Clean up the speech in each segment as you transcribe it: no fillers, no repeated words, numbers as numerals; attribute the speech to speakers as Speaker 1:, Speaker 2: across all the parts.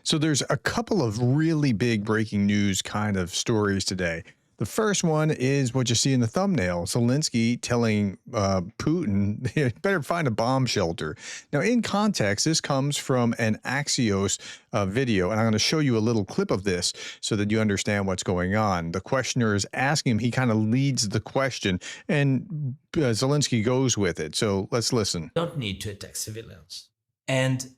Speaker 1: So there's a couple of really big breaking news kind of stories today. The first one is what you see in the thumbnail. Zelensky telling Putin, "You better find a bomb shelter." Now, in context, this comes from an Axios video, and I'm going to show you a little clip of this so that you understand what's going on. The questioner is asking him, he kind of leads the question, and Zelensky goes with it. So let's listen.
Speaker 2: Don't need to attack civilians. And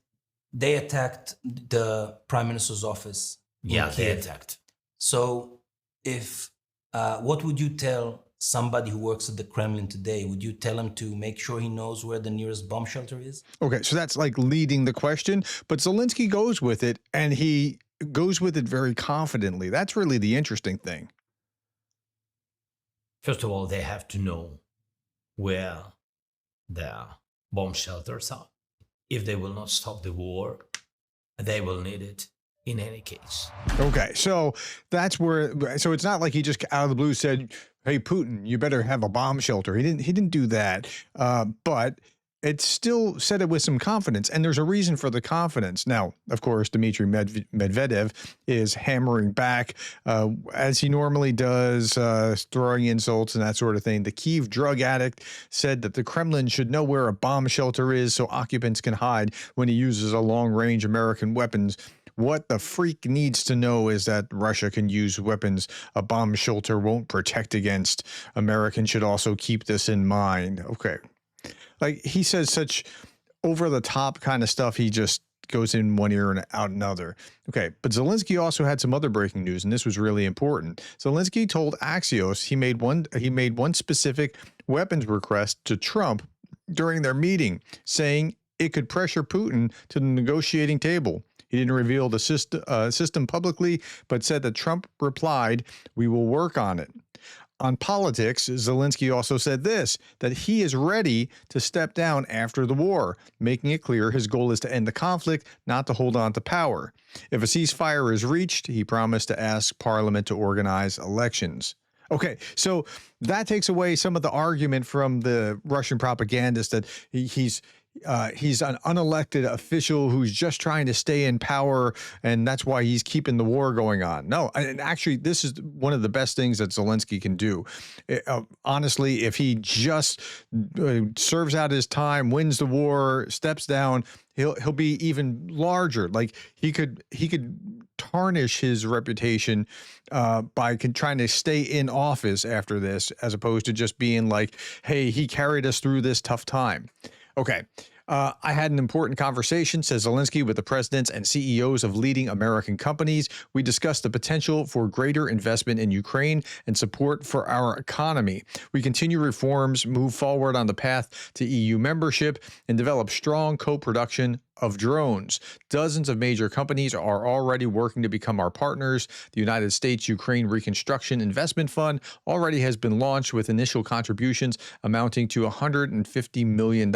Speaker 2: they attacked the prime minister's office.
Speaker 3: Yeah, they attacked.
Speaker 2: So if what would you tell somebody who works at the Kremlin today? Would you tell him to make sure he knows where the nearest bomb shelter is?
Speaker 1: Okay, so that's like leading the question, but Zelensky goes with it, and he goes with it very confidently. That's really the interesting thing.
Speaker 3: First of all, they have to know where their bomb shelters are. If they will not stop the war, they will need it in any case.
Speaker 1: Okay, so that's where. So it's not like he just out of the blue said, "Hey, Putin, you better have a bomb shelter." He didn't do that, but it still said it with some confidence, and there's a reason for the confidence. Now, of course, Dmitry Medvedev is hammering back as he normally does, throwing insults and that sort of thing. The Kyiv drug addict said that the Kremlin should know where a bomb shelter is so occupants can hide when he uses a long-range American weapons. What the freak needs to know is that Russia can use weapons a bomb shelter won't protect against. Americans should also keep this in mind. Okay. Like, he says such over-the-top kind of stuff. He just goes in one ear and out another. Okay, but Zelensky also had some other breaking news, and this was really important. Zelensky told Axios he made one specific weapons request to Trump during their meeting, saying it could pressure Putin to the negotiating table. He didn't reveal the system publicly, but said that Trump replied, "We will work on it." On politics, Zelensky also said this, that he is ready to step down after the war, making it clear his goal is to end the conflict, not to hold on to power. If a ceasefire is reached, he promised to ask Parliament to organize elections. Okay, so that takes away some of the argument from the Russian propagandist that he's an unelected official who's just trying to stay in power, and that's why he's keeping the war going on. No, and actually, this is one of the best things that Zelensky can do. Honestly, if he just serves out his time, wins the war, steps down, he'll be even larger. Like he could tarnish his reputation by trying to stay in office after this, as opposed to just being like, "Hey, he carried us through this tough time." Okay. I had an important conversation, says Zelensky, with the presidents and CEOs of leading American companies. We discussed the potential for greater investment in Ukraine and support for our economy. We continue reforms, move forward on the path to EU membership, and develop strong co-production of drones. Dozens of major companies are already working to become our partners. The United States-Ukraine Reconstruction Investment Fund already has been launched with initial contributions amounting to $150 million.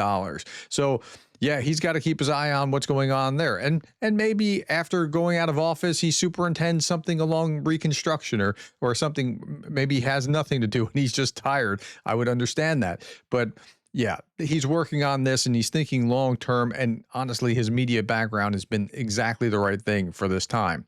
Speaker 1: So, yeah, he's got to keep his eye on what's going on there. And maybe after going out of office, he superintends something along reconstruction or something. Maybe he has nothing to do and he's just tired. I would understand that. But yeah, he's working on this and he's thinking long term. And honestly, his media background has been exactly the right thing for this time.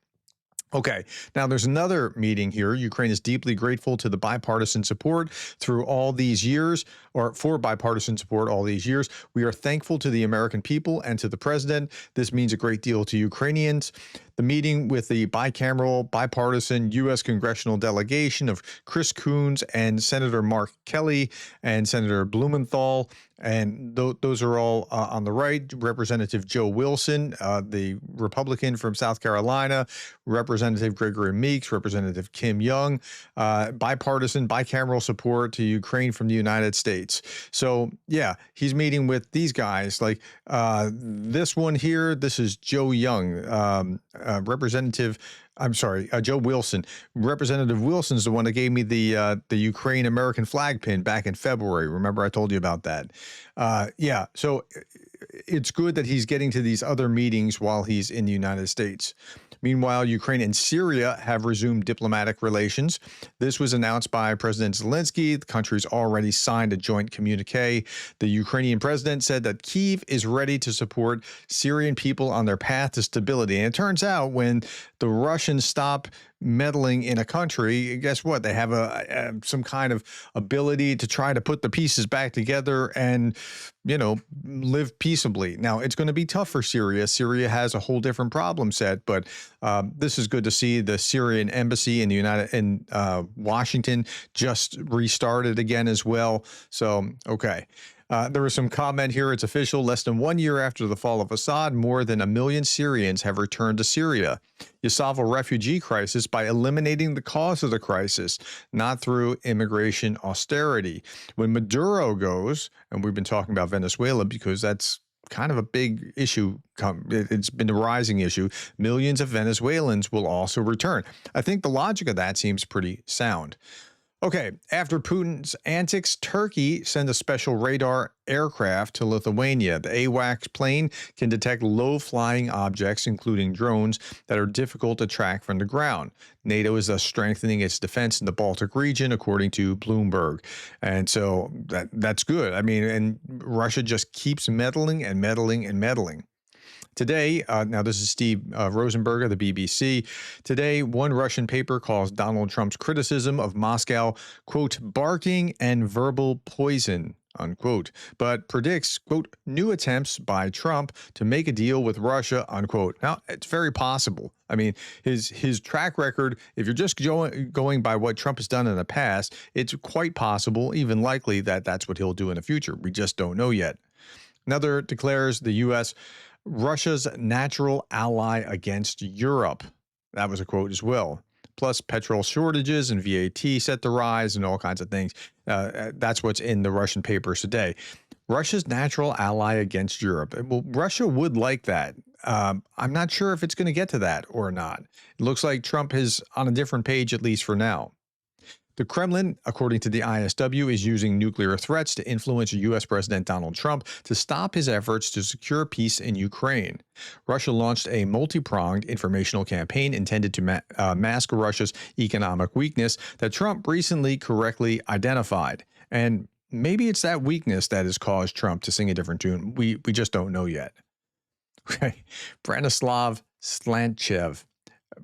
Speaker 1: Okay, now there's another meeting here. Ukraine is deeply grateful to the bipartisan support through all these years, or for bipartisan support all these years. We are thankful to the American people and to the president. This means a great deal to Ukrainians. The meeting with the bipartisan U.S. congressional delegation of Chris Coons and Senator Mark Kelly and Senator Blumenthal, and those are all on the right. Representative Joe Wilson, the Republican from South Carolina, Representative Gregory Meeks, Representative Kim Young, bipartisan, bicameral support to Ukraine from the United States. So, yeah, he's meeting with these guys. Like this one here, this is Joe Young, Joe Wilson. Representative Wilson's the one that gave me the Ukraine American flag pin back in February. Remember I told you about that? Yeah. So it's good that he's getting to these other meetings while he's in the United States. Meanwhile, Ukraine and Syria have resumed diplomatic relations. This was announced by President Zelensky. The country's already signed a joint communique. The Ukrainian president said that Kyiv is ready to support Syrian people on their path to stability. And it turns out when the Russians stop meddling in a country, guess what? They have some kind of ability to try to put the pieces back together and, live peaceably. Now, it's going to be tough for Syria. Syria has a whole different problem set, but this is good to see. The Syrian embassy in Washington just restarted again as well. So, okay. There was some comment here. It's official. Less than 1 year after the fall of Assad, more than 1 million Syrians have returned to Syria. You solve a refugee crisis by eliminating the cause of the crisis, not through immigration austerity. When Maduro goes, and we've been talking about Venezuela because that's kind of a big issue. It's been a rising issue. Millions of Venezuelans will also return. I think the logic of that seems pretty sound. Okay, after Putin's antics, Turkey sent a special radar aircraft to Lithuania. The AWACS plane can detect low-flying objects, including drones, that are difficult to track from the ground. NATO is thus strengthening its defense in the Baltic region, according to Bloomberg. And so that's good. I mean, and Russia just keeps meddling and meddling and meddling. Today, now this is Steve Rosenberg of the BBC. Today, one Russian paper calls Donald Trump's criticism of Moscow, quote, barking and verbal poison, unquote, but predicts, quote, new attempts by Trump to make a deal with Russia, unquote. Now, it's very possible. I mean, his track record, if you're just going by what Trump has done in the past, it's quite possible, even likely, that that's what he'll do in the future. We just don't know yet. Another declares the U.S. Russia's natural ally against Europe. That was a quote as well. Plus petrol shortages and VAT set to rise and all kinds of things. That's what's in the Russian papers today. Russia's natural ally against Europe. Well, Russia would like that. I'm not sure if it's going to get to that or not. It looks like Trump is on a different page, at least for now. The Kremlin, according to the ISW, is using nuclear threats to influence U.S. President Donald Trump to stop his efforts to secure peace in Ukraine. Russia launched a multi-pronged informational campaign intended to mask Russia's economic weakness that Trump recently correctly identified. And maybe it's that weakness that has caused Trump to sing a different tune. We just don't know yet. Okay. Branislav Slantchev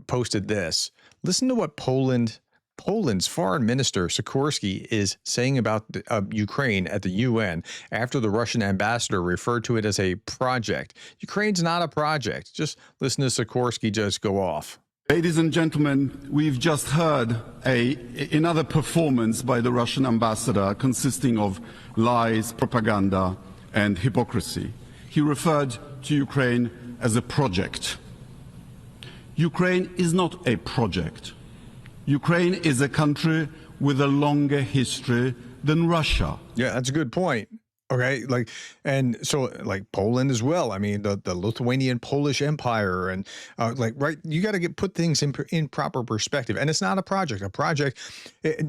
Speaker 1: posted this. Listen to what Poland's foreign minister Sikorski is saying about Ukraine at the UN after the Russian ambassador referred to it as a project. Ukraine's not a project. Just listen to Sikorski just go off.
Speaker 4: Ladies and gentlemen, we've just heard another performance by the Russian ambassador consisting of lies, propaganda, and hypocrisy. He referred to Ukraine as a project. Ukraine is not a project. Ukraine is a country with a longer history than Russia.
Speaker 1: Yeah, that's a good point. Okay, and so Poland as well. I mean, the Lithuanian-Polish Empire, and right, you got to put things in proper perspective. And it's not a project. A project,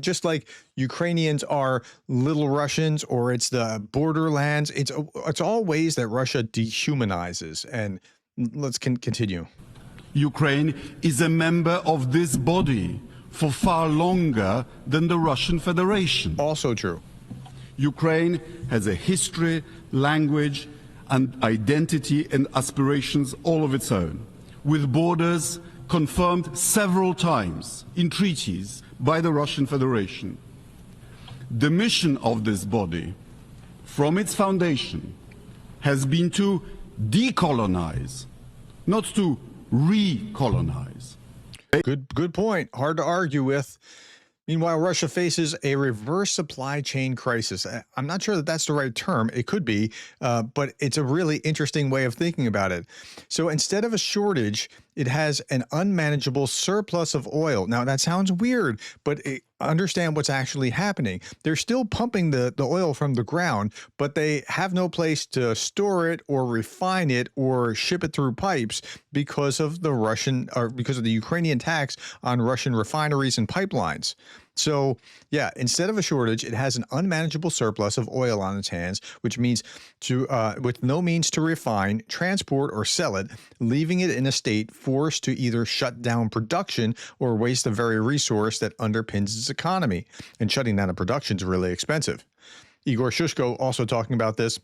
Speaker 1: just like Ukrainians are little Russians, or it's the borderlands. It's all ways that Russia dehumanizes. And let's continue.
Speaker 4: Ukraine is a member of this body for far longer than the Russian Federation.
Speaker 1: Also true.
Speaker 4: Ukraine has a history, language, and identity and aspirations all of its own, with borders confirmed several times in treaties by the Russian Federation. The mission of this body, from its foundation, has been to decolonize, not to recolonize.
Speaker 1: Good point. Hard to argue with. Meanwhile, Russia faces a reverse supply chain crisis. I'm not sure that that's the right term. It could be, but it's a really interesting way of thinking about it. So instead of a shortage, it has an unmanageable surplus of oil. Now, that sounds weird, but understand what's actually happening. They're still pumping the oil from the ground, but they have no place to store it or refine it or ship it through pipes because of the Ukrainian tax on Russian refineries and pipelines. So, yeah, instead of a shortage, it has an unmanageable surplus of oil on its hands, which means with no means to refine, transport, or sell it, leaving it in a state forced to either shut down production or waste the very resource that underpins its economy. And shutting down a production is really expensive. Igor Shushko also talking about this.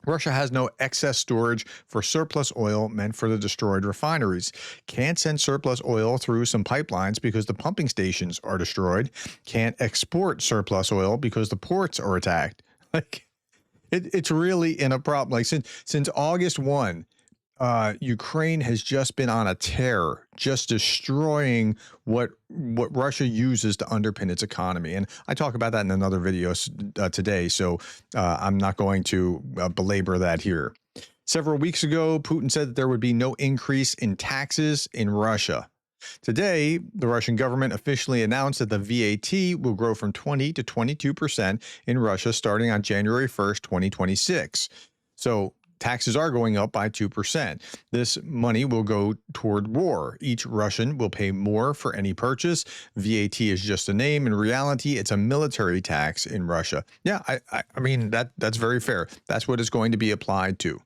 Speaker 1: Russia has no excess storage for surplus oil meant for the destroyed refineries. Can't send surplus oil through some pipelines because the pumping stations are destroyed. Can't export surplus oil because the ports are attacked. Like, it's really in a problem. Like since August 1, Ukraine has just been on a tear, just destroying what Russia uses to underpin its economy. And I talk about that in another video today, so I'm not going to belabor that here. Several weeks ago, Putin said that there would be no increase in taxes in Russia. Today, the Russian government officially announced that the VAT will grow from 20 to 22% in Russia starting on January 1st, 2026. So taxes are going up by 2%. This money will go toward war. Each Russian will pay more for any purchase. VAT is just a name. In reality, it's a military tax in Russia. Yeah, I mean, that's very fair. That's what it's going to be applied to.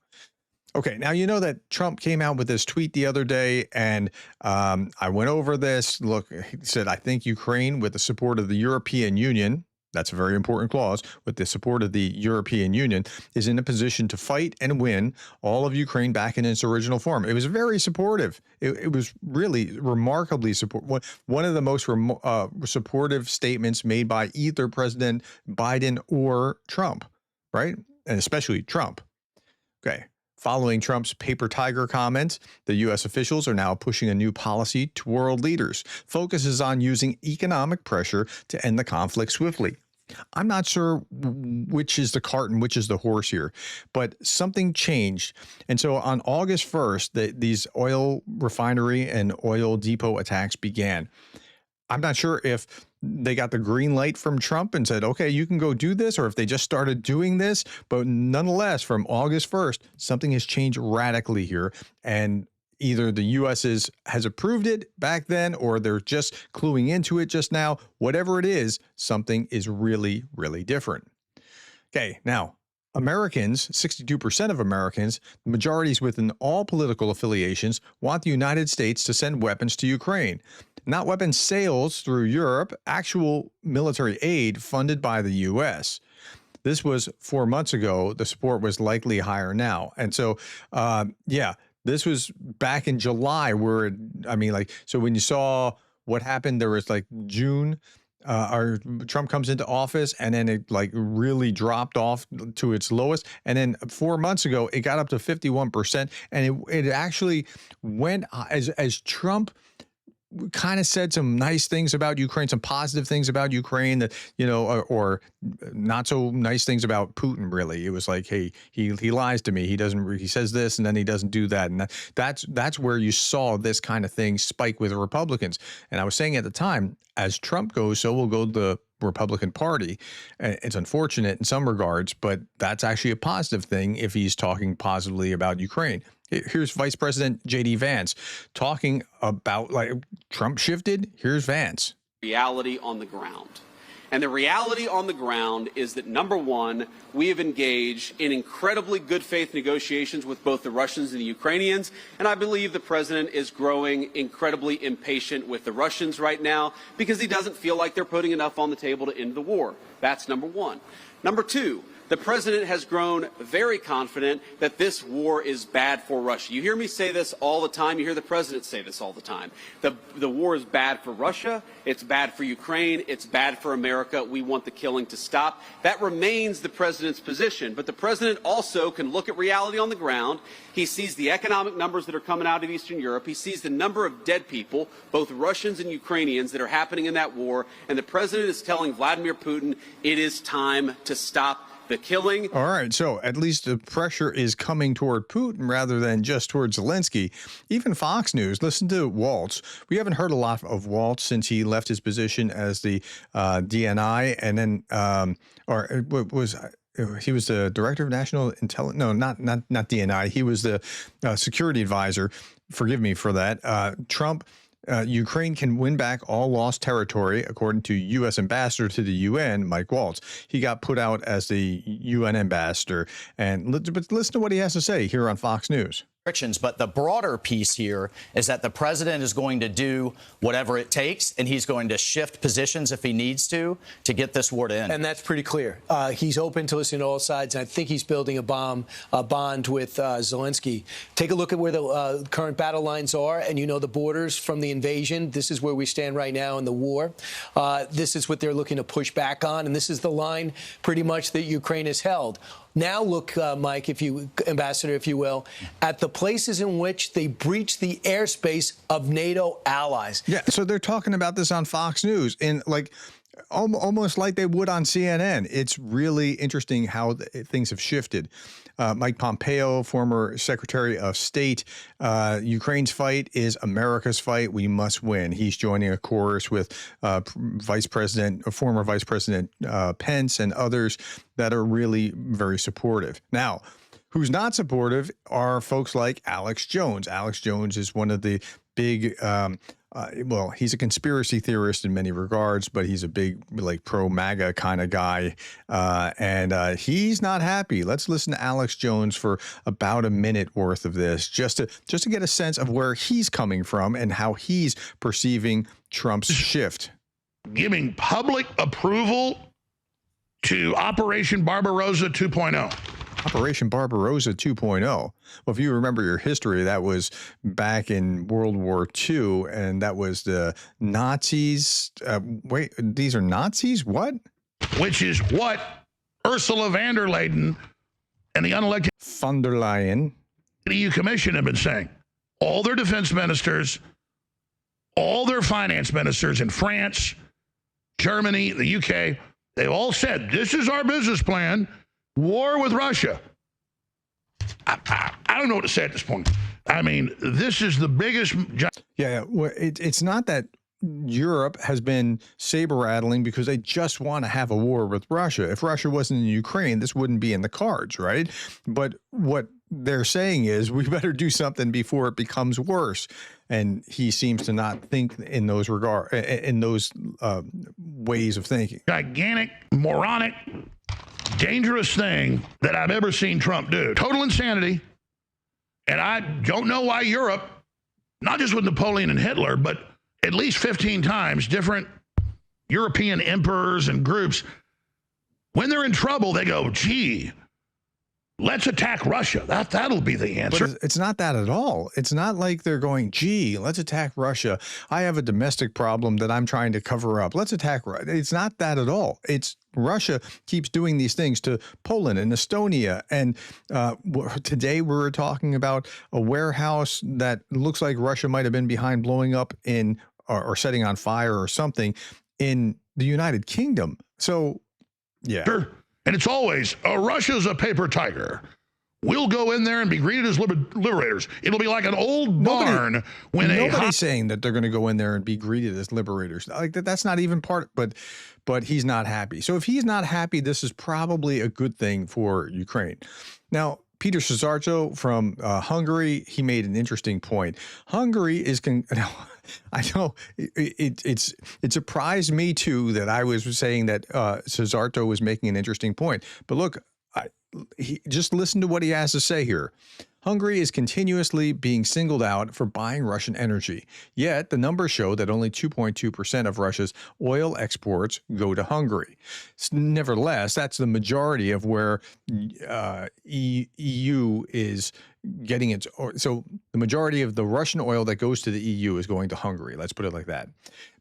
Speaker 1: Okay, now you know that Trump came out with this tweet the other day, and I went over this. Look, he said, I think Ukraine, with the support of the European Union, that's a very important clause, with the support of the European Union, is in a position to fight and win all of Ukraine back in its original form. It was very supportive. It was really remarkably supportive. One of the most supportive statements made by either President Biden or Trump, right? And especially Trump. Okay. Following Trump's paper tiger comments, the U.S. officials are now pushing a new policy to world leaders. Focuses on using economic pressure to end the conflict swiftly. I'm not sure which is the cart and which is the horse here, but something changed. And so on August 1st, these oil refinery and oil depot attacks began. I'm not sure if they got the green light from Trump and said, okay, you can go do this, or if they just started doing this. But nonetheless, from August 1st, something has changed radically here. And either the U.S. has approved it back then, or they're just cluing into it just now. Whatever it is, something is really, really different. Okay, now, Americans, 62% of Americans, the majorities within all political affiliations, want the United States to send weapons to Ukraine. Not weapons sales through Europe, actual military aid funded by the U.S. This was 4 months ago. The support was likely higher now. And so, this was back in July where, so when you saw what happened, there was like June, Trump comes into office, and then it like really dropped off to its lowest. And then 4 months ago, it got up to 51%. And it actually went as Trump kind of said some nice things about Ukraine, some positive things about Ukraine that, or not so nice things about Putin, really. It was like, hey, he lies to me. He says this and then he doesn't do that. And that's where you saw this kind of thing spike with the Republicans. And I was saying at the time, as Trump goes, so will go the Republican Party. It's unfortunate in some regards, but that's actually a positive thing if he's talking positively about Ukraine. Here's Vice President J.D. Vance talking about, like, Trump shifted. Here's Vance.
Speaker 5: Reality on the ground. And the reality on the ground is that, number one, we have engaged in incredibly good faith negotiations with both the Russians and the Ukrainians. And I believe the president is growing incredibly impatient with the Russians right now because he doesn't feel like they're putting enough on the table to end the war. That's number one. Number two, the president has grown very confident that this war is bad for Russia. You hear me say this all the time. You hear the president say this all the time. The war is bad for Russia. It's bad for Ukraine. It's bad for America. We want the killing to stop. That remains the president's position. But the president also can look at reality on the ground. He sees the economic numbers that are coming out of Eastern Europe. He sees the number of dead people, both Russians and Ukrainians, that are happening in that war. And the president is telling Vladimir Putin it is time to stop the killing.
Speaker 1: All right, so at least the pressure is coming toward Putin rather than just toward Zelensky. Even Fox News, listen to Waltz. We haven't heard a lot of Waltz since he left his position as the DNI, and then, he was the director of national intelligence. No, not DNI. He was the security advisor. Forgive me for that. Trump Ukraine can win back all lost territory, according to U.S. Ambassador to the UN, Mike Waltz. He got put out as the UN ambassador. But listen to what he has to say here on Fox News.
Speaker 6: But the broader piece here is that the president is going to do whatever it takes, and he's going to shift positions if he needs to get this war to end.
Speaker 7: And that's pretty clear. He's open to listening to all sides, and I think he's building a bond with Zelensky. Take a look at where the current battle lines are, and you know the borders from the invasion. This is where we stand right now in the war. This is what they're looking to push back on, and this is the line pretty much that Ukraine has held. Now look, Mike, Ambassador, if you will, at the places in which they breach the airspace of NATO allies.
Speaker 1: Yeah, so they're talking about this on Fox News in almost like they would on CNN. It's really interesting how things have shifted. Mike Pompeo, former Secretary of State, Ukraine's fight is America's fight. We must win. He's joining a chorus with former Vice President Pence and others that are really very supportive. Now, who's not supportive are folks like Alex Jones. Alex Jones is one of the big he's a conspiracy theorist in many regards, but he's a big, pro-MAGA kind of guy. And he's not happy. Let's listen to Alex Jones for about a minute worth of this, just to get a sense of where he's coming from and how he's perceiving Trump's shift.
Speaker 8: Giving public approval to Operation Barbarossa 2.0.
Speaker 1: Operation Barbarossa 2.0. Well, if you remember your history, that was back in World War II, and that was the Nazis. Wait, these are Nazis? What?
Speaker 8: Which is what Ursula von der Leyen and the unelected
Speaker 1: von der Leyen
Speaker 8: EU Commission have been saying. All their defense ministers, all their finance ministers in France, Germany, the UK, they've all said, this is our business plan. War with Russia. I don't know what to say at this point. I mean, this is the biggest.
Speaker 1: Yeah. Well, it's not that Europe has been saber rattling because they just want to have a war with Russia. If Russia wasn't in Ukraine, this wouldn't be in the cards, right? But what they're saying is we better do something before it becomes worse. And he seems to not think in those ways of thinking.
Speaker 8: Gigantic, moronic, dangerous thing that I've ever seen Trump do. Total insanity. And I don't know why Europe, not just with Napoleon and Hitler, but at least 15 times different European emperors and groups, when they're in trouble, they go, gee, let's attack Russia. That'll be the answer.
Speaker 1: But it's not that at all. It's not like they're going, gee, let's attack Russia. I have a domestic problem that I'm trying to cover up. Let's attack Russia. It's not that at all. It's Russia keeps doing these things to Poland and Estonia. And today we're talking about a warehouse that looks like Russia might have been behind blowing up or setting on fire or something in the United Kingdom. So, yeah.
Speaker 8: Sure. And it's always, Russia's a paper tiger. We'll go in there and be greeted as liberators. It'll be like an old barn when
Speaker 1: nobody's saying that they're going to go in there and be greeted as liberators. Like that's not even part. But he's not happy. So if he's not happy, this is probably a good thing for Ukraine. Now, Peter Szijjártó from Hungary, he made an interesting point. Hungary is I know it surprised me too that I was saying that Szijjártó was making an interesting point. But look, just listen to what he has to say here. Hungary is continuously being singled out for buying Russian energy. Yet the numbers show that only 2.2% of Russia's oil exports go to Hungary. Nevertheless, that's the majority of where EU is getting its. So the majority of the Russian oil that goes to the EU is going to Hungary. Let's put it like that.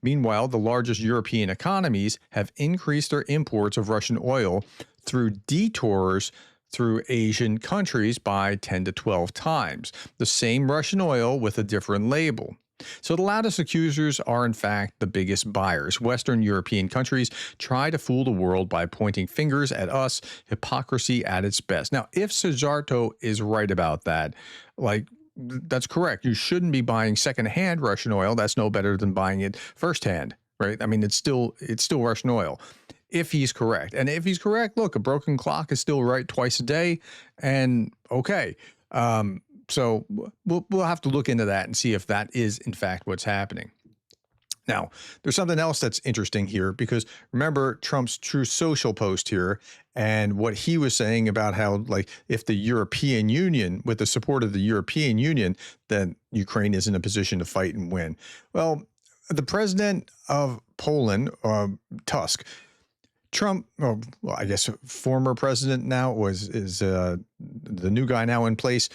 Speaker 1: Meanwhile, the largest European economies have increased their imports of Russian oil through detours through Asian countries by 10 to 12 times. The same Russian oil with a different label. So the loudest accusers are, in fact, the biggest buyers. Western European countries try to fool the world by pointing fingers at us, hypocrisy at its best. Now, if Szijjártó is right about that, that's correct. You shouldn't be buying secondhand Russian oil. That's no better than buying it firsthand, right? I mean, it's still Russian oil. If he's correct. And if he's correct, look, a broken clock is still right twice a day. And okay. So we'll have to look into that and see if that is, in fact, what's happening. Now, there's something else that's interesting here, because remember Trump's True Social post here and what he was saying about how, like, if the European Union, with the support of the European Union, then Ukraine is in a position to fight and win. Well, the president of Poland, Tusk, Trump, well, I guess former president now, is the new guy now in place,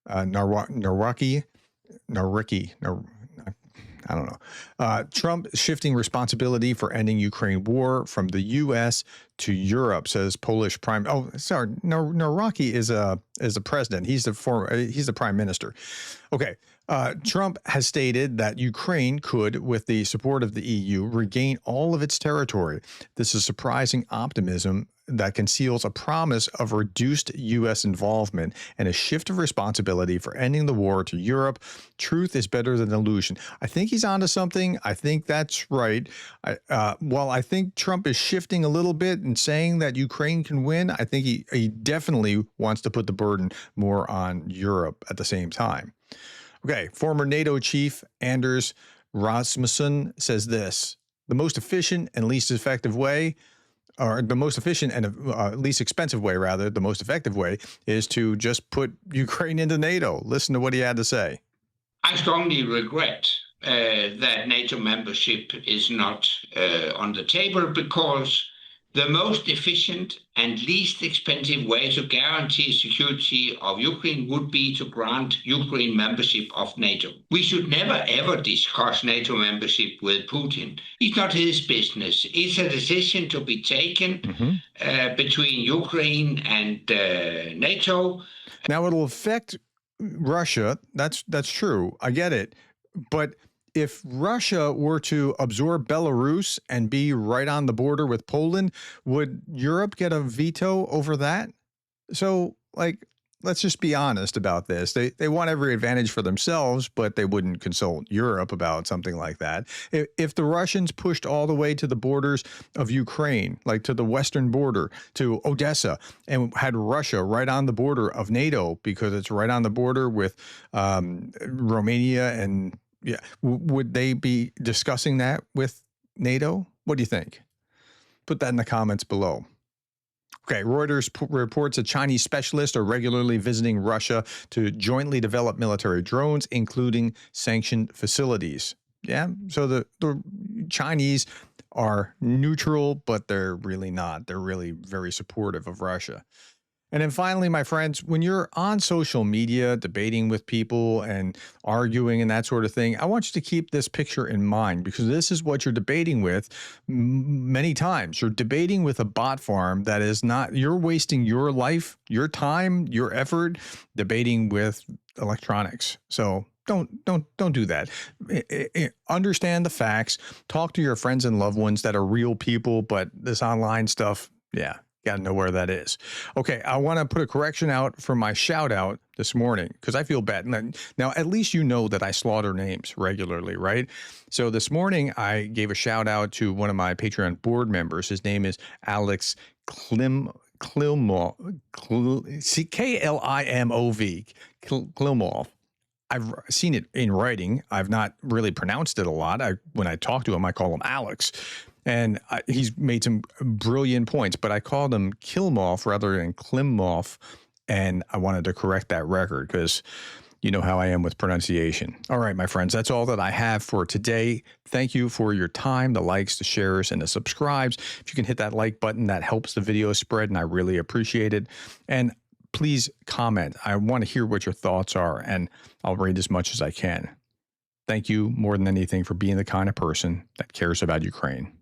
Speaker 1: Narwicki. I don't know. Trump shifting responsibility for ending Ukraine war from the U.S. to Europe, says Polish prime. Oh, sorry, Narwicki is a president. He's the prime minister. Okay. Trump has stated that Ukraine could, with the support of the EU, regain all of its territory. This is surprising optimism that conceals a promise of reduced U.S. involvement and a shift of responsibility for ending the war to Europe. Truth is better than illusion. I think he's onto something. I think that's right. While I think Trump is shifting a little bit and saying that Ukraine can win, I think he definitely wants to put the burden more on Europe at the same time. Okay, former NATO chief Anders Rasmussen says this: the most efficient and least effective way, or the most efficient and least expensive way, rather, the most effective way is to just put Ukraine into NATO. Listen to what he had to say.
Speaker 9: I strongly regret that NATO membership is not on the table, because the most efficient and least expensive way to guarantee security of Ukraine would be to grant Ukraine membership of NATO. We should never, ever discuss NATO membership with Putin. It's not his business. It's a decision to be taken between Ukraine and NATO.
Speaker 1: Now, it'll affect Russia. That's true. I get it. But if Russia were to absorb Belarus and be right on the border with Poland, would Europe get a veto over that? So, like, let's just be honest about this. They want every advantage for themselves, but they wouldn't consult Europe about something like that. If the Russians pushed all the way to the borders of Ukraine, like to the western border, to Odessa, and had Russia right on the border of NATO, because it's right on the border with Romania and would they be discussing that with NATO? What do you think? Put that in the comments below. Okay, Reuters reports that Chinese specialists are regularly visiting Russia to jointly develop military drones, including sanctioned facilities. Yeah, so the Chinese are neutral, but they're really not. They're really very supportive of Russia. And then finally, my friends, when you're on social media debating with people and arguing and that sort of thing, I want you to keep this picture in mind, because this is what you're debating with many times. You're debating with a bot farm that is not, you're wasting your life, your time, your effort debating with electronics. So don't do that. Understand the facts. Talk to your friends and loved ones that are real people, but this online stuff, yeah. Got to know where that is. Okay, I want to put a correction out for my shout out this morning, because I feel bad. Now, at least you know that I slaughter names regularly, right? So this morning, I gave a shout out to one of my Patreon board members. His name is Alex Klimov, Klimov. I've seen it in writing. I've not really pronounced it a lot. When I talk to him, I call him Alex. And he's made some brilliant points, but I called him Kilmov rather than Klimov, and I wanted to correct that record because you know how I am with pronunciation. All right, my friends, that's all that I have for today. Thank you for your time, the likes, the shares, and the subscribes. If you can hit that like button, that helps the video spread, and I really appreciate it. And please comment. I want to hear what your thoughts are, and I'll read as much as I can. Thank you more than anything for being the kind of person that cares about Ukraine.